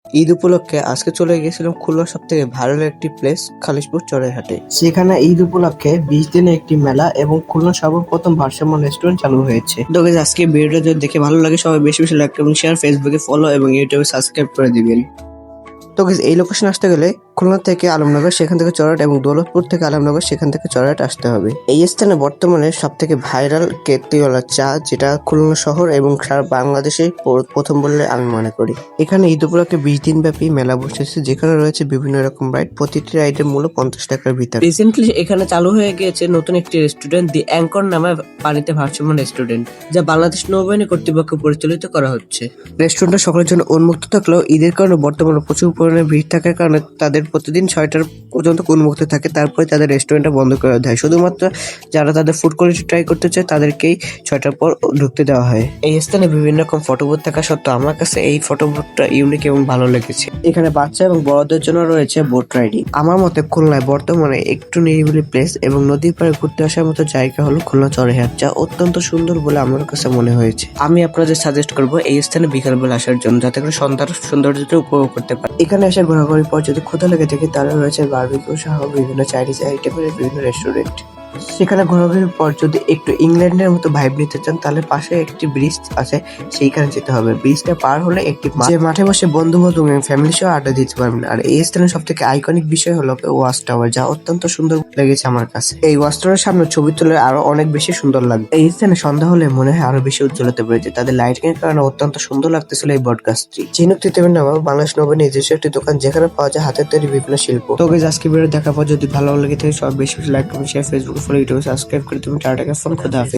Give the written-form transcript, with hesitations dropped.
ঈদ উপলক্ষে আজকে চলে গেছিলাম খুলনা সব থেকে ভাইরাল একটি প্লেস খালিশপুর চড়াইহাটে। সেখানে ঈদ উপলক্ষে 20 দিনে একটি মেলা এবং খুলনা সর্বপ্রথম ভারসাম্য রেস্টুরেন্ট চালু হয়েছে। তো guys, আজকে ভিডিওটা যদি দেখে ভালো লাগে সবাই বেশি বেশি লাইক এবং শেয়ার, ফেসবুকে ফলো এবং ইউটিউবে সাবস্ক্রাইব করে দিবেন। তো guys, এই লোকেশন আসতে গেলে খুলনা থেকে আলমনগর, সেখান থেকে চড়াইহাট, এবং দৌলতপুর থেকে আলমনগর, সেখান থেকে চড়াইহাট আসতে হবে। এই স্থানে বর্তমানে সব থেকে ভাইরাল কেতলিওয়ালা চা, যেটা খুলনা শহর এবং সারা বাংলাদেশে প্রথম বললে আমি মনে করি। এখানে ঈদ উপলক্ষে 20 দিন ব্যাপী মেলা বসেছে, যেখানে রয়েছে বিভিন্ন রকম রাইড। প্রতিটি রাইডের মূল্য 50 টাকার ভিতরে। রিসেন্টলি এখানে চালু হয়ে গিয়েছে নতুন একটি রেস্টুরেন্ট, দি অ্যাঙ্কর নামে পানিতে ভারসাম্য রেস্টুরেন্ট, যা বাংলাদেশ নৌবাহিনী কর্তৃপক্ষ পরিচালিত করা হচ্ছে। রেস্টুরেন্টটা সকলের জন্য উন্মুক্ত থাকলেও ঈদের কারণে বর্তমানে প্রচুর পরিমাণে ভিড় থাকার কারণে তাদের প্রতিদিন 6টা পর্যন্ত উন্মুক্ত থাকে, তারপরে তাদের রেস্টুরেন্টটা বন্ধ করে দেয়। শুধুমাত্র যারা তাদের ফুড কোয়ালিটি ট্রাই করতে চায় তাদেরকেই 6টার পর ঢুকতে দেওয়া হয়। এই স্থানে বিভিন্ন রকম ফটো বুথ থাকা সত্ত্বেও আমার কাছে এই ফটো বুথটা ইউনিক এবং ভালো লেগেছে। এখানে বাচ্চা এবং বড়দের জন্য রয়েছে বোট রাইডিং। আমার মতে খুলনায় বর্তমানে একটু নিরিবিলি প্লেস এবং নদীর পাড়ে ঘুরতে আসার মতো জায়গা হলো খুলনা চড়াইহাট, যা অত্যন্ত সুন্দর বলে আমার কাছে মনে হয়েছে। আমি আপনাদের সাজেস্ট করবো এই স্থানে বিকালবেলা আসার জন্য, যাতে করে সন্ধ্যার সৌন্দর্যটা উপভোগ করতে পারে। এখানে এসে ঘোরাঘুরির পর যদি ক্ষুধা লেগে থাকে তাহলে রয়েছে বারবিকিউ সহ বিভিন্ন চাইনিজ আইটেমের বিভিন্ন রেস্টুরেন্ট। সেখানে ঘোরাঘুরির পর যদি একটু ইংল্যান্ডের মতো ভাইব নিতে চান তাহলে পাশে একটি ব্রিজ আছে, সেইখানে যেতে হবে। ব্রিজটা পার হলে একটি যে মাঠে বসে বন্ধু বান্ধব এবং ফ্যামিলি সহ আড্ডা দিতে পারবেন। আর এই স্থানের সব থেকে আইকনিক বিষয় হলো ওয়াচ টাওয়ার, যা অত্যন্ত সুন্দর লেগেছে আমার কাছে। এই ওয়াচ টাওয়ারের সামনে ছবি তুলে আরো অনেক বেশি সুন্দর লাগবে। এই স্থানে সন্ধ্যা হলে মনে হয় আরো বেশি উজ্জ্বল হতে পেরেছে। তাদের লাইটিং এর কারণে অত্যন্ত সুন্দর লাগতেছিল এই বটগাছটি। চিনুক তৃতীয় নামে বাংলাদেশ নৌবাহিনীর নিজস্ব একটি দোকান, যেখানে পাওয়া যায় হাতের তৈরি বিভিন্ন শিল্প। তো guys, আজকে ভিডিও দেখার পর যদি ভালো লেগে থাকে সব বেশি বেশি লাইক করুন, শেয়ার, ফেসবুক ফলো, ইউটিউবে সাবস্ক্রাইব করে তুমি টাটাকে ফোন। খুদা হাফেজ।